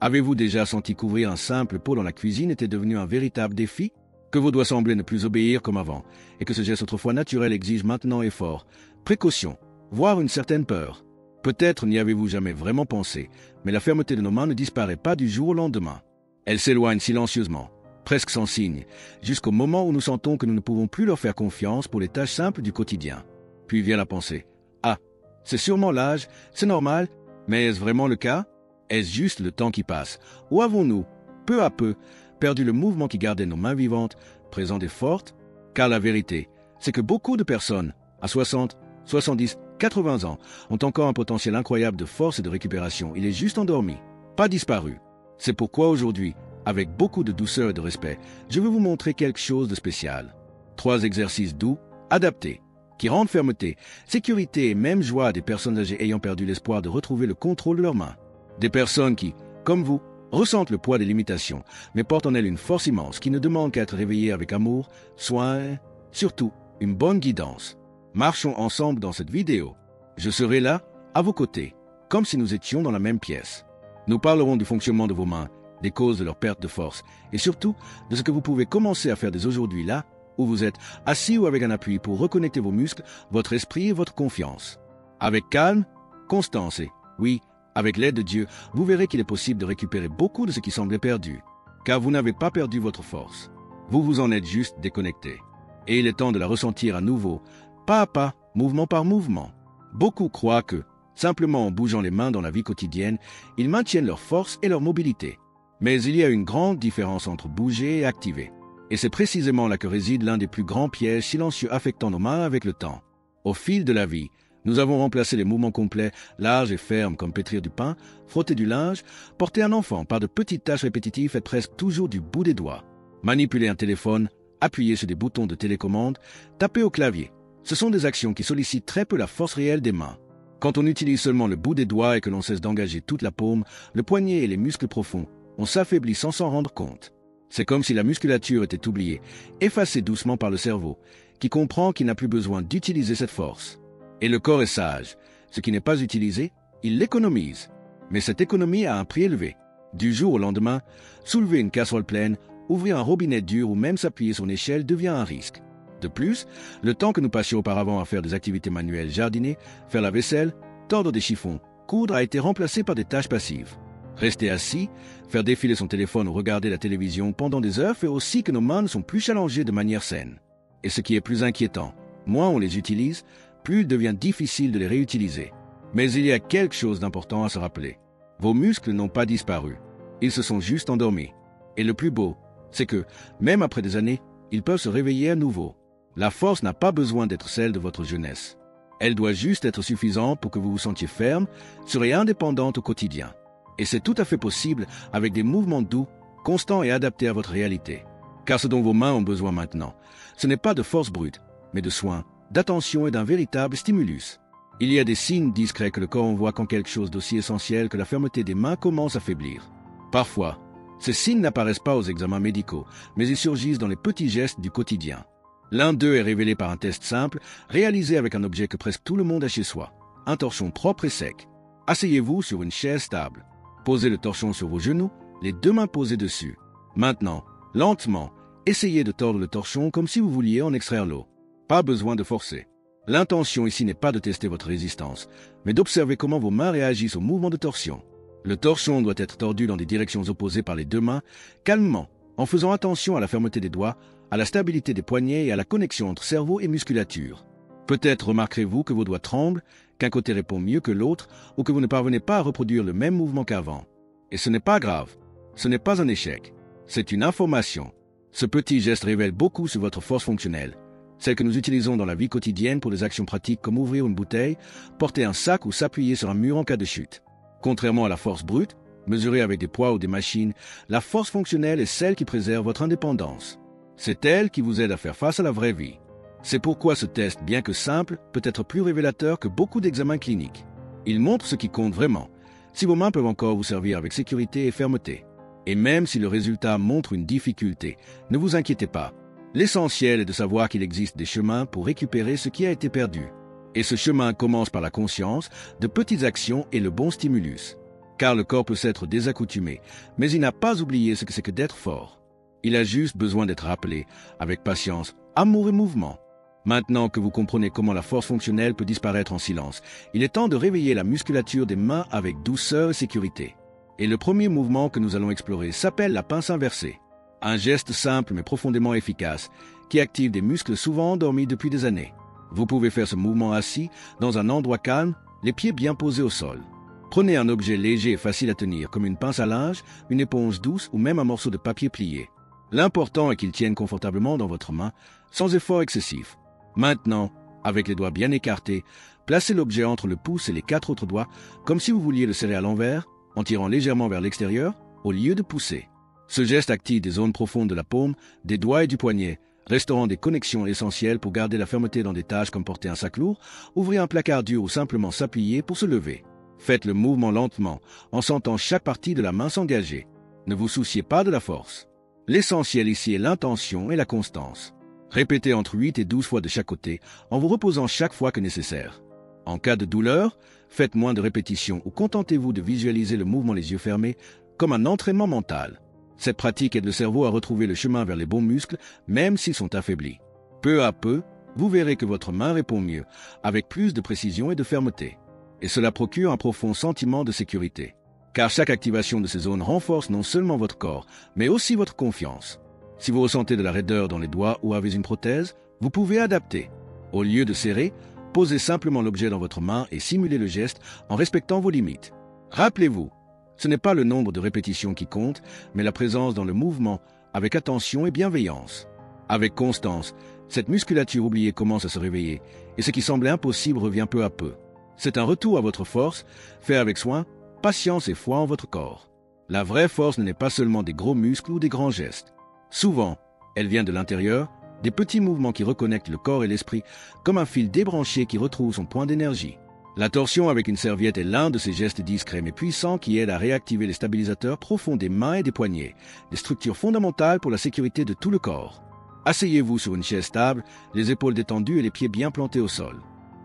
Avez-vous déjà senti qu'ouvrir un simple pot dans la cuisine était devenu un véritable défi? Que vos doigts semblaient ne plus obéir comme avant, et que ce geste autrefois naturel exige maintenant effort, précaution, voire une certaine peur? Peut-être n'y avez-vous jamais vraiment pensé, mais la fermeté de nos mains ne disparaît pas du jour au lendemain. Elle s'éloigne silencieusement, presque sans signe, jusqu'au moment où nous sentons que nous ne pouvons plus leur faire confiance pour les tâches simples du quotidien. Puis vient la pensée. Ah, c'est sûrement l'âge, c'est normal, mais est-ce vraiment le cas? Est-ce juste le temps qui passe? Ou avons-nous, peu à peu, perdu le mouvement qui gardait nos mains vivantes, présentes et fortes? Car la vérité, c'est que beaucoup de personnes, à 60, 70, 80 ans, ont encore un potentiel incroyable de force et de récupération. Il est juste endormi, pas disparu. C'est pourquoi aujourd'hui, avec beaucoup de douceur et de respect, je veux vous montrer quelque chose de spécial. 3 exercices doux, adaptés, qui rendent fermeté, sécurité et même joie à des personnes âgées ayant perdu l'espoir de retrouver le contrôle de leurs mains. Des personnes qui, comme vous, ressentent le poids des limitations, mais portent en elles une force immense qui ne demande qu'à être réveillée avec amour, soin, surtout une bonne guidance. Marchons ensemble dans cette vidéo. Je serai là, à vos côtés, comme si nous étions dans la même pièce. Nous parlerons du fonctionnement de vos mains, des causes de leur perte de force, et surtout de ce que vous pouvez commencer à faire dès aujourd'hui là, où vous êtes, assis ou avec un appui pour reconnecter vos muscles, votre esprit et votre confiance. Avec calme, constance et, oui, avec l'aide de Dieu, vous verrez qu'il est possible de récupérer beaucoup de ce qui semblait perdu, car vous n'avez pas perdu votre force. Vous vous en êtes juste déconnecté. Et il est temps de la ressentir à nouveau, pas à pas, mouvement par mouvement. Beaucoup croient que, simplement en bougeant les mains dans la vie quotidienne, ils maintiennent leur force et leur mobilité. Mais il y a une grande différence entre bouger et activer. Et c'est précisément là que réside l'un des plus grands pièges silencieux affectant nos mains avec le temps. Au fil de la vie, nous avons remplacé les mouvements complets, larges et fermes comme pétrir du pain, frotter du linge, porter un enfant par de petites tâches répétitives faites presque toujours du bout des doigts. Manipuler un téléphone, appuyer sur des boutons de télécommande, taper au clavier. Ce sont des actions qui sollicitent très peu la force réelle des mains. Quand on utilise seulement le bout des doigts et que l'on cesse d'engager toute la paume, le poignet et les muscles profonds, on s'affaiblit sans s'en rendre compte. C'est comme si la musculature était oubliée, effacée doucement par le cerveau, qui comprend qu'il n'a plus besoin d'utiliser cette force. Et le corps est sage. Ce qui n'est pas utilisé, il l'économise. Mais cette économie a un prix élevé. Du jour au lendemain, soulever une casserole pleine, ouvrir un robinet dur ou même s'appuyer sur une échelle devient un risque. De plus, le temps que nous passions auparavant à faire des activités manuelles, jardiner, faire la vaisselle, tordre des chiffons, coudre a été remplacé par des tâches passives. Rester assis, faire défiler son téléphone ou regarder la télévision pendant des heures fait aussi que nos mains ne sont plus challengées de manière saine. Et ce qui est plus inquiétant, moins on les utilise, plus il devient difficile de les réutiliser. Mais il y a quelque chose d'important à se rappeler. Vos muscles n'ont pas disparu. Ils se sont juste endormis. Et le plus beau, c'est que, même après des années, ils peuvent se réveiller à nouveau. La force n'a pas besoin d'être celle de votre jeunesse. Elle doit juste être suffisante pour que vous vous sentiez ferme, serez indépendante au quotidien. Et c'est tout à fait possible avec des mouvements doux, constants et adaptés à votre réalité. Car ce dont vos mains ont besoin maintenant, ce n'est pas de force brute, mais de soins, d'attention et d'un véritable stimulus. Il y a des signes discrets que le corps envoie quand quelque chose d'aussi essentiel que la fermeté des mains commence à faiblir. Parfois, ces signes n'apparaissent pas aux examens médicaux, mais ils surgissent dans les petits gestes du quotidien. L'un d'eux est révélé par un test simple, réalisé avec un objet que presque tout le monde a chez soi, un torchon propre et sec. Asseyez-vous sur une chaise stable. Posez le torchon sur vos genoux, les 2 mains posées dessus. Maintenant, lentement, essayez de tordre le torchon comme si vous vouliez en extraire l'eau. Pas besoin de forcer. L'intention ici n'est pas de tester votre résistance, mais d'observer comment vos mains réagissent au mouvement de torsion. Le torchon doit être tordu dans des directions opposées par les 2 mains, calmement, en faisant attention à la fermeté des doigts, à la stabilité des poignets et à la connexion entre cerveau et musculature. Peut-être remarquerez-vous que vos doigts tremblent, qu'un côté répond mieux que l'autre, ou que vous ne parvenez pas à reproduire le même mouvement qu'avant. Et ce n'est pas grave. Ce n'est pas un échec. C'est une information. Ce petit geste révèle beaucoup sur votre force fonctionnelle, celle que nous utilisons dans la vie quotidienne pour des actions pratiques comme ouvrir une bouteille, porter un sac ou s'appuyer sur un mur en cas de chute. Contrairement à la force brute, mesurée avec des poids ou des machines, la force fonctionnelle est celle qui préserve votre indépendance. C'est elle qui vous aide à faire face à la vraie vie. C'est pourquoi ce test, bien que simple, peut être plus révélateur que beaucoup d'examens cliniques. Il montre ce qui compte vraiment, si vos mains peuvent encore vous servir avec sécurité et fermeté. Et même si le résultat montre une difficulté, ne vous inquiétez pas. L'essentiel est de savoir qu'il existe des chemins pour récupérer ce qui a été perdu. Et ce chemin commence par la conscience, de petites actions et le bon stimulus. car le corps peut s'être désaccoutumé, mais il n'a pas oublié ce que c'est que d'être fort. Il a juste besoin d'être rappelé, avec patience, amour et mouvement. Maintenant que vous comprenez comment la force fonctionnelle peut disparaître en silence, il est temps de réveiller la musculature des mains avec douceur et sécurité. Et le premier mouvement que nous allons explorer s'appelle la pince inversée. Un geste simple mais profondément efficace, qui active des muscles souvent endormis depuis des années. Vous pouvez faire ce mouvement assis, dans un endroit calme, les pieds bien posés au sol. Prenez un objet léger et facile à tenir, comme une pince à linge, une éponge douce ou même un morceau de papier plié. L'important est qu'il tienne confortablement dans votre main, sans effort excessif. Maintenant, avec les doigts bien écartés, placez l'objet entre le pouce et les 4 autres doigts, comme si vous vouliez le serrer à l'envers, en tirant légèrement vers l'extérieur, au lieu de pousser. Ce geste active des zones profondes de la paume, des doigts et du poignet, restaurant des connexions essentielles pour garder la fermeté dans des tâches comme porter un sac lourd, ouvrir un placard dur ou simplement s'appuyer pour se lever. Faites le mouvement lentement, en sentant chaque partie de la main s'engager. Ne vous souciez pas de la force. L'essentiel ici est l'intention et la constance. Répétez entre 8 et 12 fois de chaque côté, en vous reposant chaque fois que nécessaire. En cas de douleur, faites moins de répétitions ou contentez-vous de visualiser le mouvement les yeux fermés comme un entraînement mental. Cette pratique aide le cerveau à retrouver le chemin vers les bons muscles, même s'ils sont affaiblis. Peu à peu, vous verrez que votre main répond mieux, avec plus de précision et de fermeté. Et cela procure un profond sentiment de sécurité. Car chaque activation de ces zones renforce non seulement votre corps, mais aussi votre confiance. Si vous ressentez de la raideur dans les doigts ou avez une prothèse, vous pouvez adapter. Au lieu de serrer, posez simplement l'objet dans votre main et simulez le geste en respectant vos limites. Rappelez-vous, ce n'est pas le nombre de répétitions qui compte, mais la présence dans le mouvement, avec attention et bienveillance. Avec constance, cette musculature oubliée commence à se réveiller, et ce qui semblait impossible revient peu à peu. C'est un retour à votre force, fait avec soin, patience et foi en votre corps. La vraie force n'est pas seulement des gros muscles ou des grands gestes. Souvent, elle vient de l'intérieur, des petits mouvements qui reconnectent le corps et l'esprit, comme un fil débranché qui retrouve son point d'énergie. La torsion avec une serviette est l'un de ces gestes discrets mais puissants qui aident à réactiver les stabilisateurs profonds des mains et des poignets, des structures fondamentales pour la sécurité de tout le corps. Asseyez-vous sur une chaise stable, les épaules détendues et les pieds bien plantés au sol.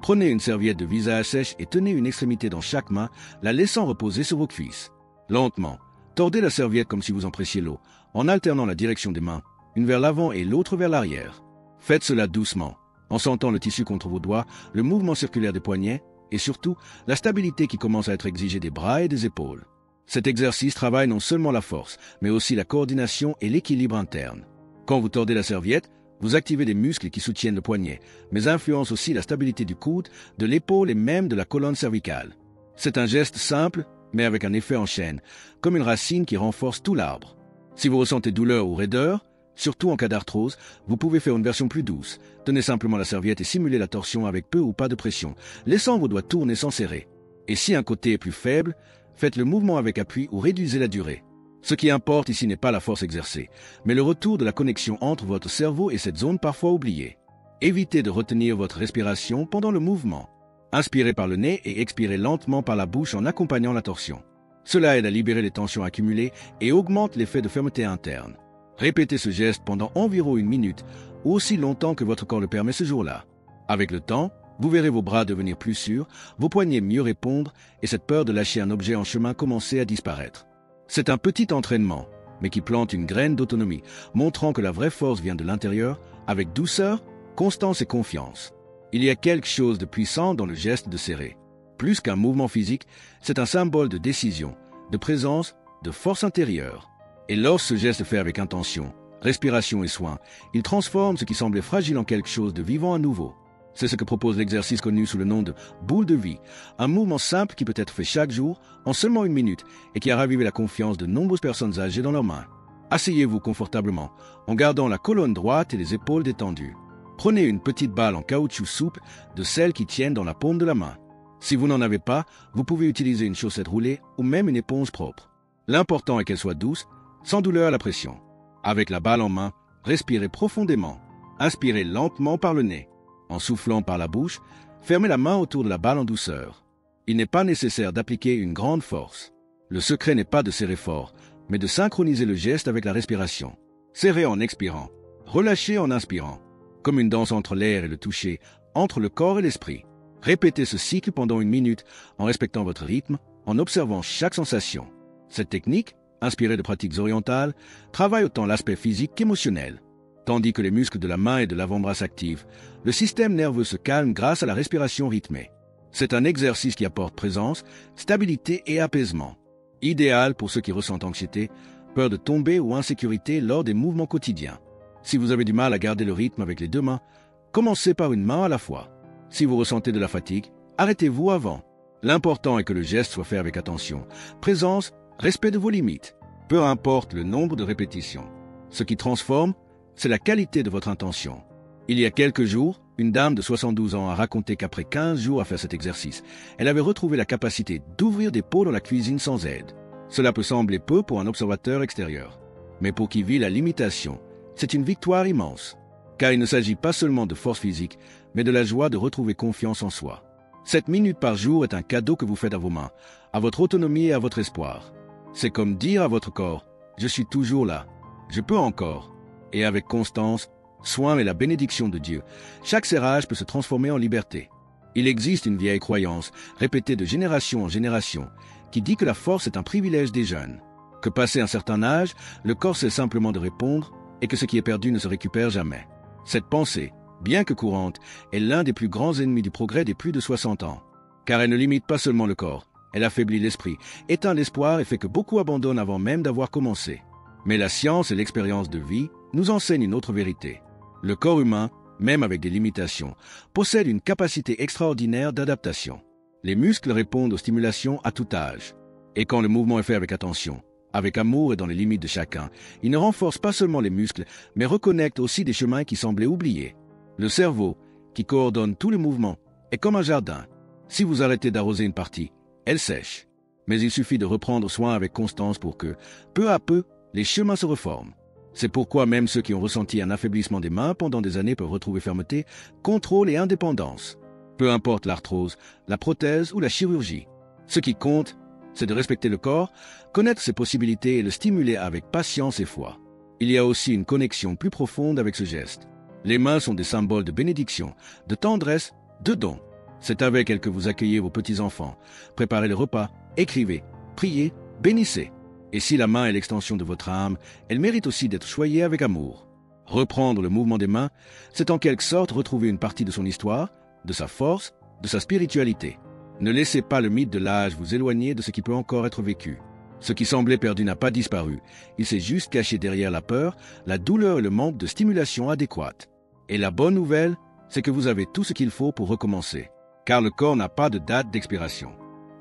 Prenez une serviette de visage sèche et tenez une extrémité dans chaque main, la laissant reposer sur vos cuisses. Lentement, tordez la serviette comme si vous en pressiez l'eau, en alternant la direction des mains, une vers l'avant et l'autre vers l'arrière. Faites cela doucement, en sentant le tissu contre vos doigts, le mouvement circulaire des poignets, et surtout, la stabilité qui commence à être exigée des bras et des épaules. Cet exercice travaille non seulement la force, mais aussi la coordination et l'équilibre interne. Quand vous tordez la serviette, vous activez des muscles qui soutiennent le poignet, mais influencent aussi la stabilité du coude, de l'épaule et même de la colonne cervicale. C'est un geste simple, mais avec un effet en chaîne, comme une racine qui renforce tout l'arbre. Si vous ressentez douleur ou raideur, surtout en cas d'arthrose, vous pouvez faire une version plus douce. Tenez simplement la serviette et simulez la torsion avec peu ou pas de pression, laissant vos doigts tourner sans serrer. Et si un côté est plus faible, faites le mouvement avec appui ou réduisez la durée. Ce qui importe ici n'est pas la force exercée, mais le retour de la connexion entre votre cerveau et cette zone parfois oubliée. Évitez de retenir votre respiration pendant le mouvement. Inspirez par le nez et expirez lentement par la bouche en accompagnant la torsion. Cela aide à libérer les tensions accumulées et augmente l'effet de fermeté interne. Répétez ce geste pendant environ 1 minute, ou aussi longtemps que votre corps le permet ce jour-là. Avec le temps, vous verrez vos bras devenir plus sûrs, vos poignets mieux répondre et cette peur de lâcher un objet en chemin commencer à disparaître. C'est un petit entraînement, mais qui plante une graine d'autonomie, montrant que la vraie force vient de l'intérieur, avec douceur, constance et confiance. Il y a quelque chose de puissant dans le geste de serrer. Plus qu'un mouvement physique, c'est un symbole de décision, de présence, de force intérieure. Et lorsque ce geste est fait avec intention, respiration et soin, il transforme ce qui semblait fragile en quelque chose de vivant à nouveau. C'est ce que propose l'exercice connu sous le nom de boule de vie, un mouvement simple qui peut être fait chaque jour, en seulement 1 minute, et qui a ravivé la confiance de nombreuses personnes âgées dans leurs mains. Asseyez-vous confortablement, en gardant la colonne droite et les épaules détendues. Prenez une petite balle en caoutchouc souple, de celles qui tiennent dans la paume de la main. Si vous n'en avez pas, vous pouvez utiliser une chaussette roulée ou même une éponge propre. L'important est qu'elle soit douce, sans douleur à la pression. Avec la balle en main, respirez profondément. Inspirez lentement par le nez. En soufflant par la bouche, fermez la main autour de la balle en douceur. Il n'est pas nécessaire d'appliquer une grande force. Le secret n'est pas de serrer fort, mais de synchroniser le geste avec la respiration. Serrez en expirant, relâchez en inspirant, comme une danse entre l'air et le toucher, entre le corps et l'esprit. Répétez ce cycle pendant 1 minute en respectant votre rythme, en observant chaque sensation. Cette technique, inspirée de pratiques orientales, travaille autant l'aspect physique qu'émotionnel. Tandis que les muscles de la main et de l'avant-bras s'activent, le système nerveux se calme grâce à la respiration rythmée. C'est un exercice qui apporte présence, stabilité et apaisement. Idéal pour ceux qui ressentent anxiété, peur de tomber ou insécurité lors des mouvements quotidiens. Si vous avez du mal à garder le rythme avec les deux mains, commencez par une main à la fois. Si vous ressentez de la fatigue, arrêtez-vous avant. L'important est que le geste soit fait avec attention, présence, respect de vos limites, peu importe le nombre de répétitions. Ce qui transforme, c'est la qualité de votre intention. Il y a quelques jours, une dame de 72 ans a raconté qu'après 15 jours à faire cet exercice, elle avait retrouvé la capacité d'ouvrir des pots dans la cuisine sans aide. Cela peut sembler peu pour un observateur extérieur. Mais pour qui vit la limitation, c'est une victoire immense. Car il ne s'agit pas seulement de force physique, mais de la joie de retrouver confiance en soi. 7 minutes par jour est un cadeau que vous faites à vos mains, à votre autonomie et à votre espoir. C'est comme dire à votre corps, je suis toujours là, je peux encore. Et avec constance, soin et la bénédiction de Dieu, chaque serrage peut se transformer en liberté. Il existe une vieille croyance, répétée de génération en génération, qui dit que la force est un privilège des jeunes, que passé un certain âge, le corps cesse simplement de répondre et que ce qui est perdu ne se récupère jamais. Cette pensée, bien que courante, est l'un des plus grands ennemis du progrès des plus de 60 ans, car elle ne limite pas seulement le corps, elle affaiblit l'esprit, éteint l'espoir et fait que beaucoup abandonnent avant même d'avoir commencé. Mais la science et l'expérience de vie nous enseignent une autre vérité. Le corps humain, même avec des limitations, possède une capacité extraordinaire d'adaptation. Les muscles répondent aux stimulations à tout âge. Et quand le mouvement est fait avec attention, avec amour et dans les limites de chacun, il ne renforce pas seulement les muscles, mais reconnecte aussi des chemins qui semblaient oubliés. Le cerveau, qui coordonne tous les mouvements, est comme un jardin. Si vous arrêtez d'arroser une partie, elle sèche. Mais il suffit de reprendre soin avec constance pour que, peu à peu, les chemins se reforment. C'est pourquoi même ceux qui ont ressenti un affaiblissement des mains pendant des années peuvent retrouver fermeté, contrôle et indépendance. Peu importe l'arthrose, la prothèse ou la chirurgie. Ce qui compte, c'est de respecter le corps, connaître ses possibilités et le stimuler avec patience et foi. Il y a aussi une connexion plus profonde avec ce geste. Les mains sont des symboles de bénédiction, de tendresse, de don. C'est avec elles que vous accueillez vos petits-enfants, préparez le repas, écrivez, priez, bénissez. Et si la main est l'extension de votre âme, elle mérite aussi d'être choyée avec amour. Reprendre le mouvement des mains, c'est en quelque sorte retrouver une partie de son histoire, de sa force, de sa spiritualité. Ne laissez pas le mythe de l'âge vous éloigner de ce qui peut encore être vécu. Ce qui semblait perdu n'a pas disparu, il s'est juste caché derrière la peur, la douleur et le manque de stimulation adéquate. Et la bonne nouvelle, c'est que vous avez tout ce qu'il faut pour recommencer. Car le corps n'a pas de date d'expiration.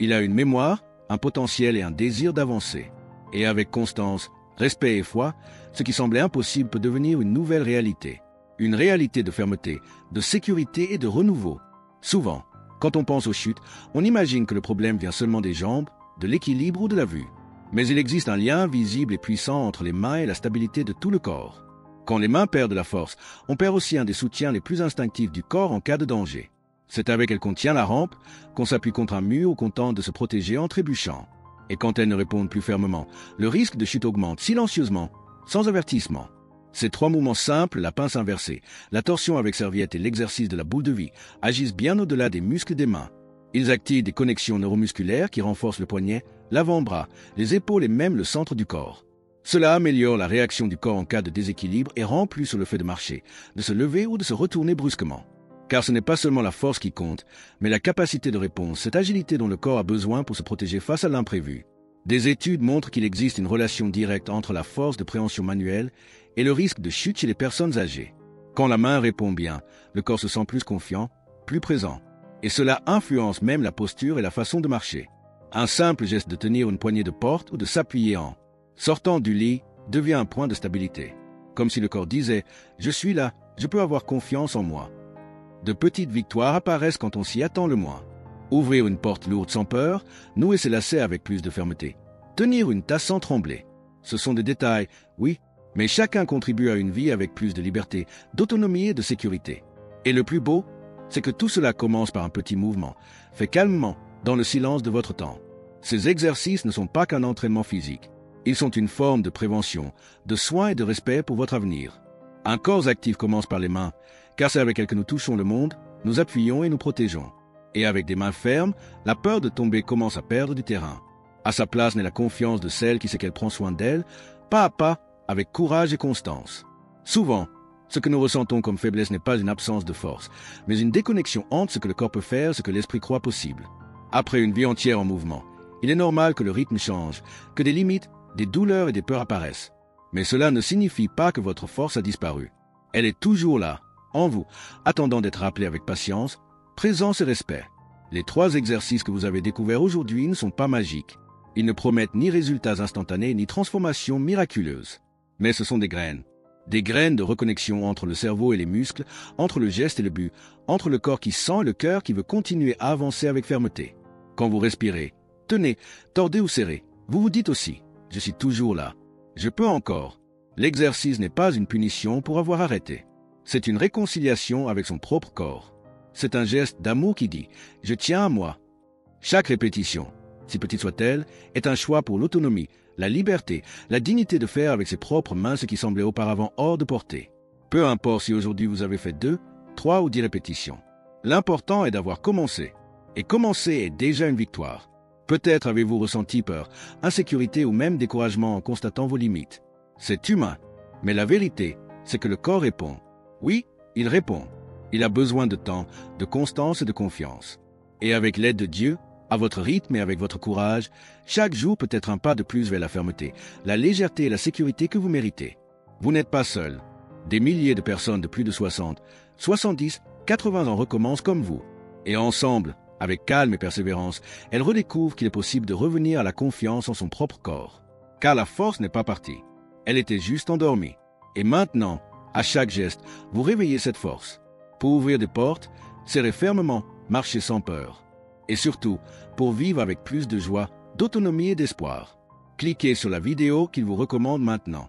Il a une mémoire, un potentiel et un désir d'avancer. Et avec constance, respect et foi, ce qui semblait impossible peut devenir une nouvelle réalité. Une réalité de fermeté, de sécurité et de renouveau. Souvent, quand on pense aux chutes, on imagine que le problème vient seulement des jambes, de l'équilibre ou de la vue. Mais il existe un lien visible et puissant entre les mains et la stabilité de tout le corps. Quand les mains perdent de la force, on perd aussi un des soutiens les plus instinctifs du corps en cas de danger. C'est avec elle qu'on tient la rampe, qu'on s'appuie contre un mur ou qu'on tente de se protéger en trébuchant. Et quand elles ne répondent plus fermement, le risque de chute augmente silencieusement, sans avertissement. Ces 3 mouvements simples, la pince inversée, la torsion avec serviette et l'exercice de la boule de vie, agissent bien au-delà des muscles des mains. Ils activent des connexions neuromusculaires qui renforcent le poignet, l'avant-bras, les épaules et même le centre du corps. Cela améliore la réaction du corps en cas de déséquilibre et rend plus sur le fait de marcher, de se lever ou de se retourner brusquement. Car ce n'est pas seulement la force qui compte, mais la capacité de réponse, cette agilité dont le corps a besoin pour se protéger face à l'imprévu. Des études montrent qu'il existe une relation directe entre la force de préhension manuelle et le risque de chute chez les personnes âgées. Quand la main répond bien, le corps se sent plus confiant, plus présent. Et cela influence même la posture et la façon de marcher. Un simple geste de tenir une poignée de porte ou de s'appuyer en sortant du lit devient un point de stabilité. Comme si le corps disait « Je suis là, je peux avoir confiance en moi ». De petites victoires apparaissent quand on s'y attend le moins. Ouvrir une porte lourde sans peur, nouer ses lacets avec plus de fermeté, tenir une tasse sans trembler. Ce sont des détails, oui, mais chacun contribue à une vie avec plus de liberté, d'autonomie et de sécurité. Et le plus beau, c'est que tout cela commence par un petit mouvement, fait calmement, dans le silence de votre temps. Ces exercices ne sont pas qu'un entraînement physique. Ils sont une forme de prévention, de soin et de respect pour votre avenir. Un corps actif commence par les mains, car c'est avec elles que nous touchons le monde, nous appuyons et nous protégeons. Et avec des mains fermes, la peur de tomber commence à perdre du terrain. À sa place n'est la confiance de celle qui sait qu'elle prend soin d'elle, pas à pas, avec courage et constance. Souvent, ce que nous ressentons comme faiblesse n'est pas une absence de force, mais une déconnexion entre ce que le corps peut faire et ce que l'esprit croit possible. Après une vie entière en mouvement, il est normal que le rythme change, que des limites, des douleurs et des peurs apparaissent. Mais cela ne signifie pas que votre force a disparu. Elle est toujours là, en vous, attendant d'être rappelée avec patience, présence et respect. Les 3 exercices que vous avez découverts aujourd'hui ne sont pas magiques. Ils ne promettent ni résultats instantanés ni transformations miraculeuses. Mais ce sont des graines. Des graines de reconnexion entre le cerveau et les muscles, entre le geste et le but, entre le corps qui sent et le cœur qui veut continuer à avancer avec fermeté. Quand vous respirez, tenez, tordez ou serrez, vous vous dites aussi « Je suis toujours là. Je peux encore ». L'exercice n'est pas une punition pour avoir arrêté. C'est une réconciliation avec son propre corps. C'est un geste d'amour qui dit « Je tiens à moi ». Chaque répétition, si petite soit-elle, est un choix pour l'autonomie, la liberté, la dignité de faire avec ses propres mains ce qui semblait auparavant hors de portée. Peu importe si aujourd'hui vous avez fait 2, 3 ou 10 répétitions. L'important est d'avoir commencé. Et commencer est déjà une victoire. Peut-être avez-vous ressenti peur, insécurité ou même découragement en constatant vos limites. C'est humain. Mais la vérité, c'est que le corps répond. Oui, il répond. Il a besoin de temps, de constance et de confiance. Et avec l'aide de Dieu, à votre rythme et avec votre courage, chaque jour peut être un pas de plus vers la fermeté, la légèreté et la sécurité que vous méritez. Vous n'êtes pas seul. Des milliers de personnes de plus de 60, 70, 80 ans recommencent comme vous. Et ensemble, avec calme et persévérance, elles redécouvrent qu'il est possible de revenir à la confiance en son propre corps. Car la force n'est pas partie. Elle était juste endormie. Et maintenant, à chaque geste, vous réveillez cette force. Pour ouvrir des portes, serrez fermement, marchez sans peur. Et surtout, pour vivre avec plus de joie, d'autonomie et d'espoir. Cliquez sur la vidéo qu'il vous recommande maintenant.